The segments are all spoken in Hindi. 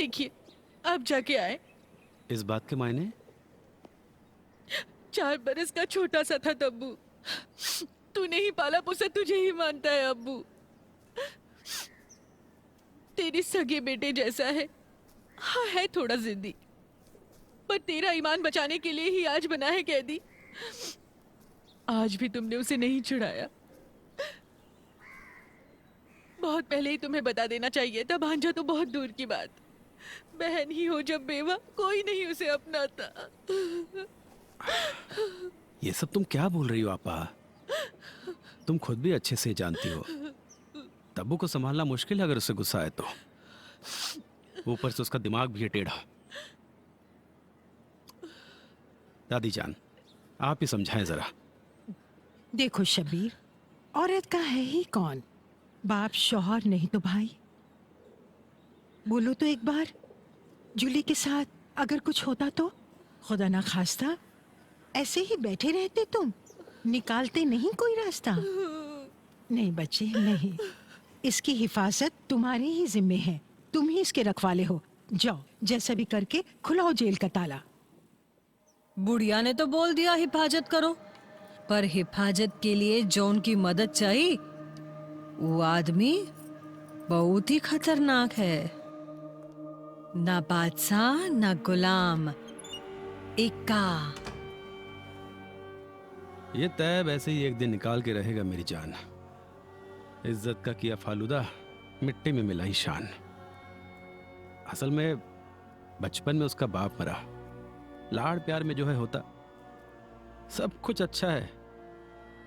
देखिए, आप जाके आए। इस बात के मायने? 4 बरस का छोटा सा था तब्बू। तूने ही पाला पोसा, तुझे ही मानता है अब्बू। तेरे सगे बेटे जैसा है। हाँ, है थोड़ा जिद्दी, पर तेरा ईमान बचाने के लिए ही आज बना है कैदी। आज भी तुमने उसे नहीं छुड़ाया। बहुत पहले ही तुम्हें बता देना चाहिए था। भांजा तो बहुत दूर की बात, बहन ही हो जब बेवा, कोई नहीं उसे अपनाता। ये सब तुम क्या बोल रही हो आपा? तुम खुद भी अच्छे से जानती हो तब्बू को संभालना मुश्किल है अगर उससे गुस्सा आए तो। ऊपर से उसका दिमाग भी है टेढ़ा। दादी जान, आप ही समझाएं जरा। देखो शबीर, औरत का है ही कौन, बाप शौहर नहीं तो भाई। बोलो तो एक बार, जूली के साथ अगर कुछ होता तो? खुदा ना खास्ता, ऐसे ही बैठे रहते तुम, निकालते नहीं कोई रास्ता? नहीं बच्चे नहीं, इसकी हिफाजत तुम्हारे ही जिम्मे है। तुम ही इसके रखवाले हो। जाओ, जैसा भी करके खुलाओ जेल का ताला। बुढ़िया ने तो बोल दिया हिफाजत करो, पर हिफाजत के लिए जो उनकी मदद चाहिए वो आदमी बहुत ही खतरनाक है। ना बादशाह ना गुलाम, इक्का। ये तैब ऐसे ही एक दिन निकाल के रहेगा मेरी जान। इज्जत का किया फालूदा, मिट्टी में मिला ही शान। असल में बचपन में उसका बाप मरा। लाड़ प्यार में जो है होता सब कुछ अच्छा है,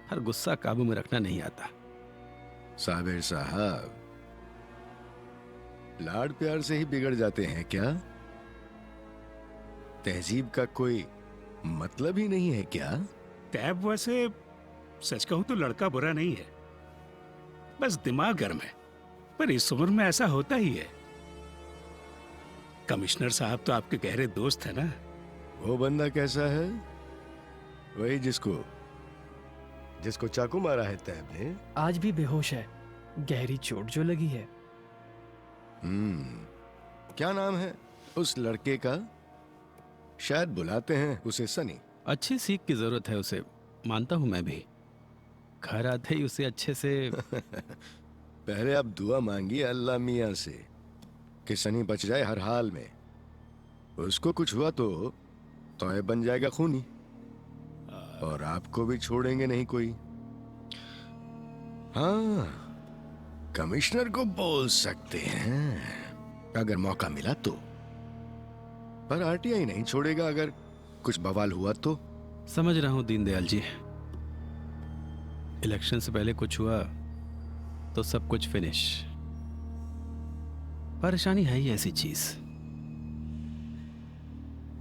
हर गुस्सा काबू में रखना नहीं आता। साबिर साहब, लाड़ प्यार से ही बिगड़ जाते हैं क्या? तहजीब का कोई मतलब ही नहीं है क्या? तैब वैसे सच कहूं तो लड़का बुरा नहीं है, बस दिमाग गर्म है। पर इस उम्र में ऐसा होता ही है। कमिश्नर साहब तो आपके गहरे दोस्त है ना। वो बंदा कैसा है? वही जिसको चाकू मारा है तैब ने? आज भी बेहोश है, गहरी चोट जो लगी है। क्या नाम है उस लड़के का? शायद बुलाते हैं उसे सनी। अच्छी सीख की जरूरत है उसे, मानता हूं मैं भी। घर आते ही उसे अच्छे से पहले आप दुआ मांगिए अल्लाह मियां से कि सनी बच जाए हर हाल में। उसको कुछ हुआ तो तौय बन जाएगा खूनी, और आपको भी छोड़ेंगे नहीं कोई। हाँ, कमिश्नर को बोल सकते हैं अगर मौका मिला तो। पर आरटीआई नहीं छोड़ेगा अगर कुछ बवाल हुआ तो। समझ रहा हूं दीनदयाल जी, इलेक्शन से पहले कुछ हुआ तो सब कुछ फिनिश। परेशानी है ही ऐसी चीज।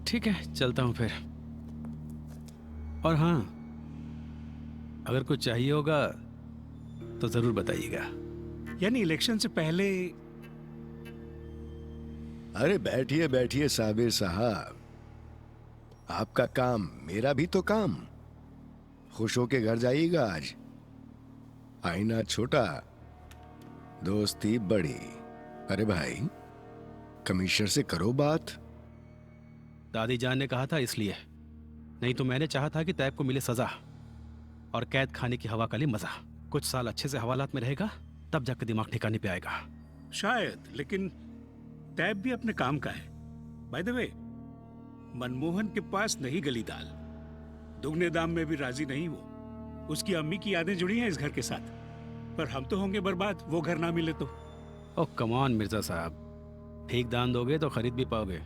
ठीक है, चलता हूं फिर। और हां, अगर कुछ चाहिए होगा तो जरूर बताइएगा। यानी इलेक्शन से पहले? अरे बैठिए बैठिए साबिर साहब, आपका काम मेरा भी तो काम। खुश होके घर जाइएगा आज। आईना छोटा, दोस्ती बड़ी। अरे भाई, कमिश्नर से करो बात। दादी जान ने कहा था इसलिए, नहीं तो मैंने चाहा था कि तैब को मिले सजा और कैद खाने की हवा का लिए मजा। कुछ साल अच्छे से हवालात में रहेगा, तब जाकर दिमाग ठिकाने पे आएगा शायद। लेकिन तैब भी अपने काम का है। बाय द वे, मनमोहन के पास नहीं गली दाल, दुगने दाम में भी राजी नहीं वो। उसकी अम्मी की यादें जुड़ी हैं इस घर के साथ, पर हम तो होंगे बर्बाद वो घर ना मिले तो। ओह कम ऑन मिर्जा साहब, ठीक दान दोगे तो खरीद भी पाओगे।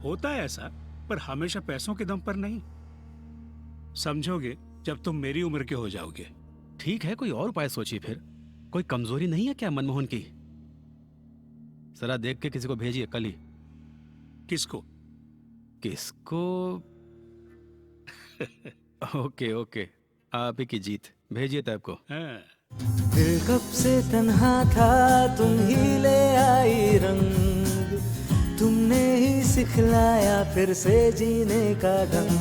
होता है ऐसा, पर हमेशा पैसों के दम पर नहीं। समझोगे जब तुम मेरी उम्र के हो जाओगे। ठीक है, कोई और उपाय सोचिए फिर। कोई कमजोरी नहीं है क्या मनमोहन की? जरा देख के किसी को भेजिए कल ही। किसको? ओके ओके, आप ही की जीत। भेजिए तैब को। दिल कब से तन्हा था, तुम ही ले आई रंग। तुमने ही सिखलाया फिर से जीने का ढंग।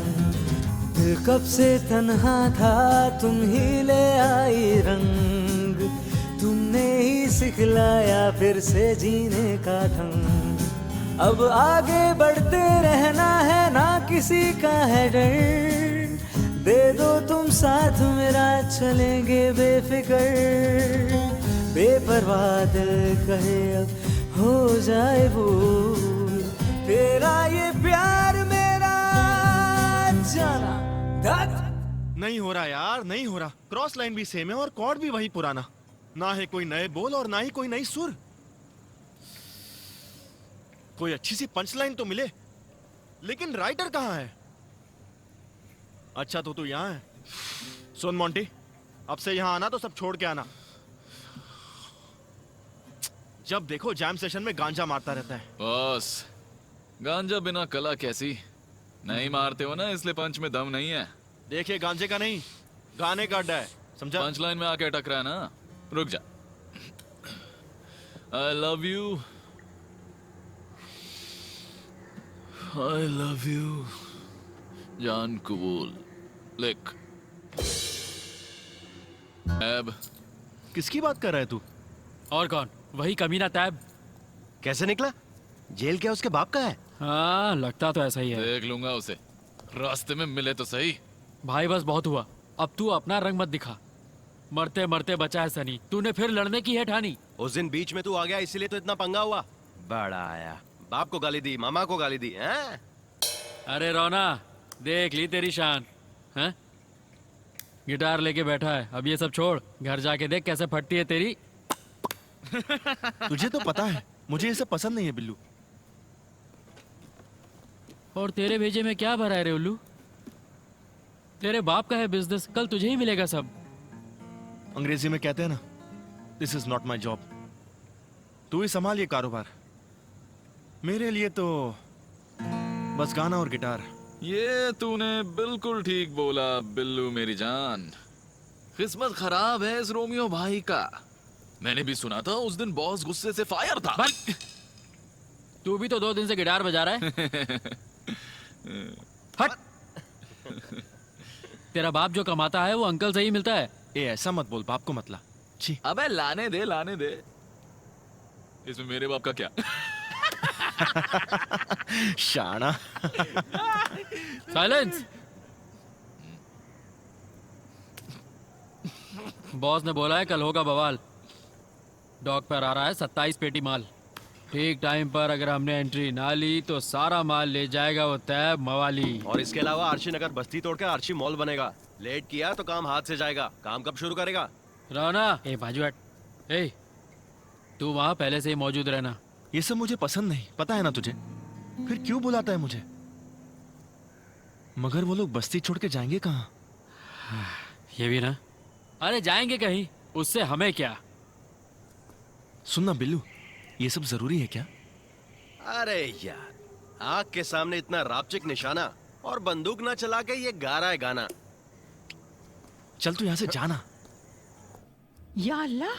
दिल कब से तन्हा था, तुम ही ले आई रंग। तुमने ही सिखलाया फिर से जीने का ढंग। अब आगे बढ़ते रहना है, ना किसी का है डर। दे दो तुम साथ मेरा, चलेंगे बेफिक्र। बेपरवाह दिल कहे अब हो जाए भूल, तेरा ये प्यार मेरा जाना धक। नहीं हो रहा यार, नहीं हो रहा। क्रॉस लाइन भी सेम है और कॉर्ड भी वही पुराना। ना है कोई नए बोल और ना ही कोई नई सुर। कोई अच्छी सी पंच लाइन तो मिले, लेकिन राइटर कहाँ है? अच्छा तो तू यहाँ है। सुन मोंटी, अब से यहाँ आना तो सब छोड़ के आना। जब देखो जैम सेशन में गांजा मारता रहता है। बॉस, गांजा बिना कला कैसी? नहीं मारते हो ना, इसलिए पंच में दम नहीं है। देखिए गांजे का नहीं, गाने का अड्डा है, समझा? पंच लाइन में आके अटक रहा है ना, रुक जा। I love you, I love you जान कबूल। लिख। अब किसकी बात कर रहा है तू? और कौन? वही कमीना तैब। कैसे निकला? जेल क्या उसके बाप का है? हाँ, लगता तो ऐसा ही है। देख लूंगा उसे, रास्ते में मिले तो सही। भाई बस बहुत हुआ, अब तू अपना रंग मत दिखा। मरते मरते बचा है सनी, तूने फिर लड़ने की है ठानी। उस दिन बीच में तू आ गया, इसीलिए तो इतना पंगा हुआ। बड़ा आया, बाप को गाली दी, मामा को गाली दी, हैं? अरे रोना, देख ली तेरी शान। हैं? गिटार लेके बैठा है, अब ये सब छोड़, घर जाके देख कैसे फटती है तेरी। तुझे तो पता है मुझे ये सब पसंद नहीं है बिल्लू। और तेरे भेजे में क्या भरा है रे उल्लू? तेरे बाप का है बिजनेस, कल तुझे ही मिलेगा सब। अंग्रेजी में कहते हैं ना, this is not my job. तू ही संभाल ये कारोबार। मेरे लिए तो बस गाना और गिटार। ये तूने बिल्कुल ठीक बोला बिल्लू मेरी जान। किस्मत खराब है इस रोमियो भाई का। मैंने भी सुना था उस दिन बॉस गुस्से से फायर था। तू भी तो 2 दिन से गिटार बजा रहा है। हट। तेरा बाप जो कमाता है वो अंकल से ही मिलता है। ए ऐसा मत बोल, बाप को मतला। छी। अबे लाने दे, लाने दे। इसमें मेरे बाप का क्या? शाना। साइलेंस। बॉस ने बोला है कल होगा बवाल। डॉक पर आ रहा है 27 पेटी माल। ठीक टाइम पर अगर हमने एंट्री ना ली तो सारा माल ले जाएगा वो तैब मवाली। और इसके अलावा आर्शी नगर बस्ती तोड़कर आर्शी मॉल बनेगा। लेट किया तो काम हाथ से जाएगा। काम कब शुरू करेगा? रोना, ए बाजू हट। ए, तू वहां पहले से ही मौजूद रहना। ये सब मुझे पसंद नहीं, पता है ना तुझे। फिर क्यों बुलाता है मुझे? मगर वो लोग बस्ती छोड़ के जाएंगे कहाँ? ये भी ना। अरे जाएंगे कहीं, उससे हमें क्या। सुनना बिल्लू, ये सब जरूरी है क्या? अरे यार, आग के सामने इतना रापचिक निशाना और बंदूक ना चला के ये गा रहा है गाना। चल तू यहाँ से जाना। या अल्लाह,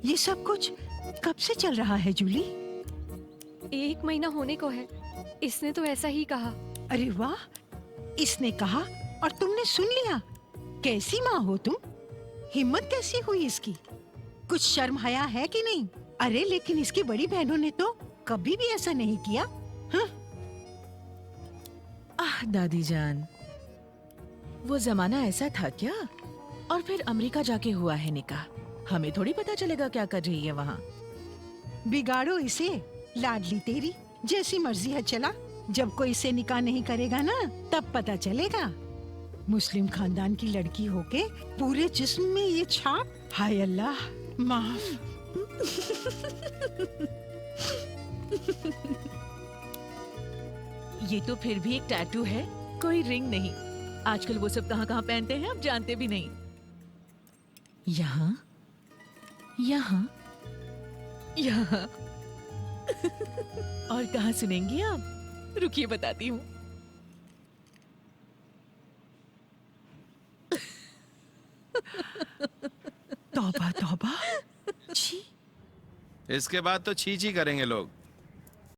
ये सब कुछ कब से चल रहा है जूली? 1 महीना होने को है। इसने तो ऐसा ही कहा। अरे वाह, इसने कहा और तुमने सुन लिया। कैसी माँ हो तुम? हिम्मत कैसी हुई इसकी? कुछ शर्म हया है कि नहीं? अरे लेकिन इसकी बड़ी बहनों ने तो कभी भी ऐसा नहीं किया। हाँ? आह दादी जान, वो जमाना ऐसा था क्या? और फिर अमेरिका जाके हुआ है निकाह। हमें थोड़ी पता चलेगा क्या कर रही है वहाँ। बिगाड़ो इसे, लाडली तेरी जैसी मर्जी है। चला, जब कोई इससे निकाह नहीं करेगा ना तब पता चलेगा। मुस्लिम खानदान की लड़की होके पूरे जिस्म में ये छाप। हाय अल्लाह, माफ। ये तो फिर भी एक टैटू है, कोई रिंग नहीं। आजकल वो सब कहाँ कहाँ पहनते हैं, आप जानते भी नहीं। यहाँ, यहाँ, यहाँ। और कहाँ सुनेंगी आप? रुकिए बताती हूँ। तौबा तौबा। छी। इसके बाद तो छी छी करेंगे लोग।